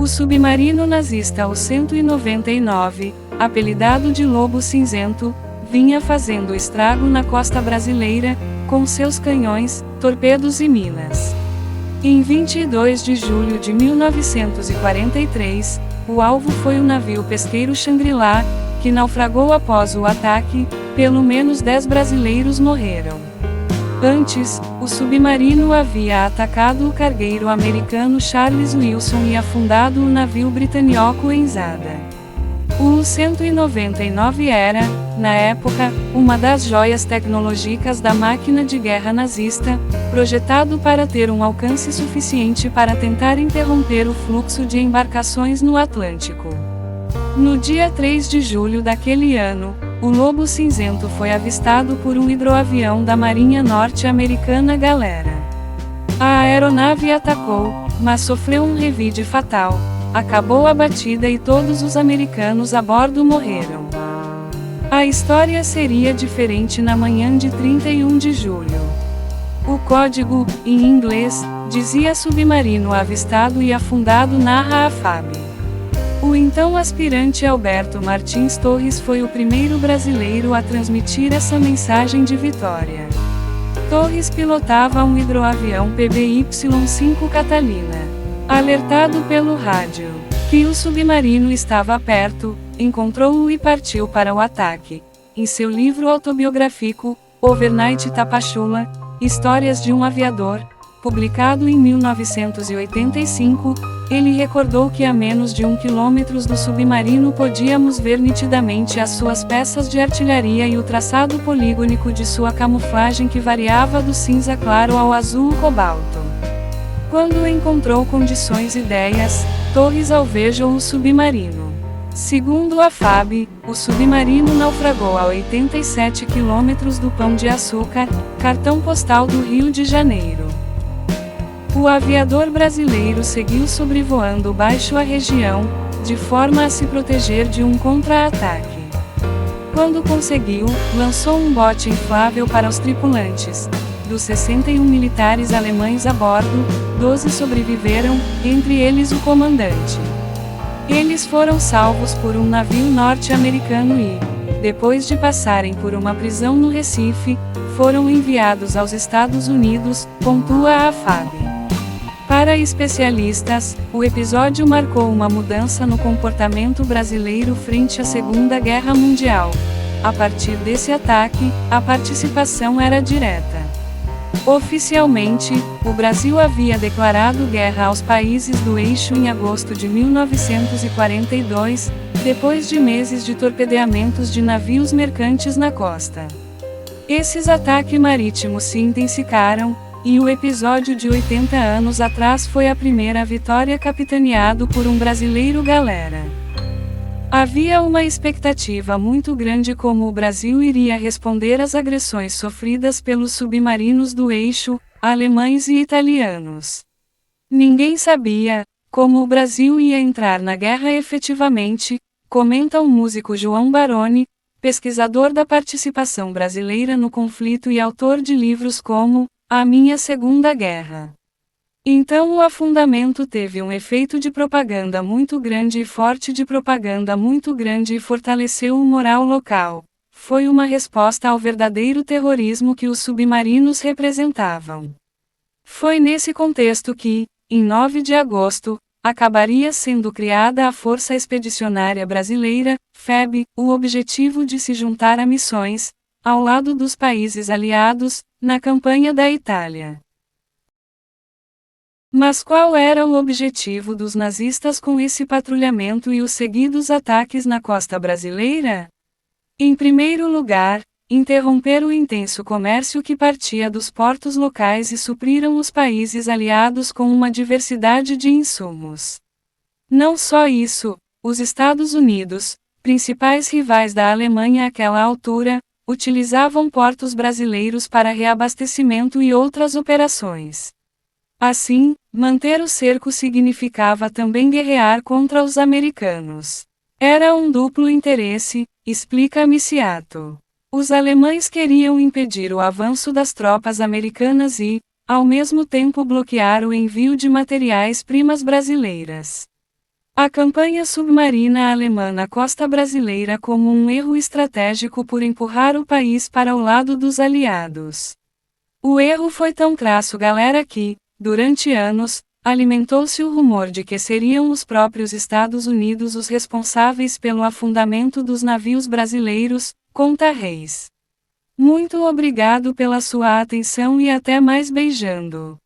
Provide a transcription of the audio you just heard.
submarino nazista o 199, apelidado de Lobo Cinzento, vinha fazendo estrago na costa brasileira, com seus canhões, torpedos e minas. Em 22 de julho de 1943, o alvo foi o navio pesqueiro Shangri-La, que naufragou após o ataque. Pelo menos 10 brasileiros morreram. Antes, o submarino havia atacado o cargueiro americano Charles Wilson e afundado o navio britânico Enzada. O 199 era, na época, uma das joias tecnológicas da máquina de guerra nazista, projetado para ter um alcance suficiente para tentar interromper o fluxo de embarcações no Atlântico. No dia 3 de julho daquele ano, o Lobo Cinzento foi avistado por um hidroavião da Marinha Norte-Americana Galera. A aeronave atacou, mas sofreu um revide fatal, acabou abatida e todos os americanos a bordo morreram. A história seria diferente na manhã de 31 de julho. O código, em inglês, dizia submarino avistado e afundado, narra a FAB. O então aspirante Alberto Martins Torres foi o primeiro brasileiro a transmitir essa mensagem de vitória. Torres pilotava um hidroavião PBY-5 Catalina. Alertado pelo rádio que o submarino estava perto, encontrou-o e partiu para o ataque. Em seu livro autobiográfico, Overnight Tapachula, Histórias de um Aviador, publicado em 1985, ele recordou que a menos de 1 quilômetro do submarino podíamos ver nitidamente as suas peças de artilharia e o traçado poligônico de sua camuflagem que variava do cinza claro ao azul cobalto. Quando encontrou condições ideias, Torres alvejou o submarino. Segundo a FAB, o submarino naufragou a 87 quilômetros do Pão de Açúcar, cartão postal do Rio de Janeiro. O aviador brasileiro seguiu sobrevoando baixo a região, de forma a se proteger de um contra-ataque. Quando conseguiu, lançou um bote inflável para os tripulantes. Dos 61 militares alemães a bordo, 12 sobreviveram, entre eles o comandante. Eles foram salvos por um navio norte-americano e, depois de passarem por uma prisão no Recife, foram enviados aos Estados Unidos, pontua a FAB. Para especialistas, o episódio marcou uma mudança no comportamento brasileiro frente à Segunda Guerra Mundial. A partir desse ataque, a participação era direta. Oficialmente, o Brasil havia declarado guerra aos países do eixo em agosto de 1942, depois de meses de torpedeamentos de navios mercantes na costa. Esses ataques marítimos se intensificaram, e o episódio de 80 anos atrás foi a primeira vitória capitaneado por um brasileiro Galera. Havia uma expectativa muito grande como o Brasil iria responder às agressões sofridas pelos submarinos do eixo, alemães e italianos. Ninguém sabia como o Brasil ia entrar na guerra efetivamente, comenta o músico João Baroni, pesquisador da participação brasileira no conflito e autor de livros como A Minha Segunda Guerra. Então o afundamento teve um efeito de propaganda muito grande e forte de propaganda muito grande e fortaleceu o moral local. Foi uma resposta ao verdadeiro terrorismo que os submarinos representavam. Foi nesse contexto que, em 9 de agosto, acabaria sendo criada a Força Expedicionária Brasileira, FEB, o objetivo de se juntar a missões, ao lado dos países aliados, na campanha da Itália. Mas qual era o objetivo dos nazistas com esse patrulhamento e os seguidos ataques na costa brasileira? Em primeiro lugar, interromper o intenso comércio que partia dos portos locais e supriram os países aliados com uma diversidade de insumos. Não só isso, os Estados Unidos, principais rivais da Alemanha àquela altura, utilizavam portos brasileiros para reabastecimento e outras operações. Assim, manter o cerco significava também guerrear contra os americanos. Era um duplo interesse, explica Miciato. Os alemães queriam impedir o avanço das tropas americanas e, ao mesmo tempo, bloquear o envio de matérias-primas brasileiras. A campanha submarina alemã na costa brasileira como um erro estratégico por empurrar o país para o lado dos aliados. O erro foi tão crasso, galera, que, durante anos, alimentou-se o rumor de que seriam os próprios Estados Unidos os responsáveis pelo afundamento dos navios brasileiros, conta Reis. Muito obrigado pela sua atenção e até mais, beijando.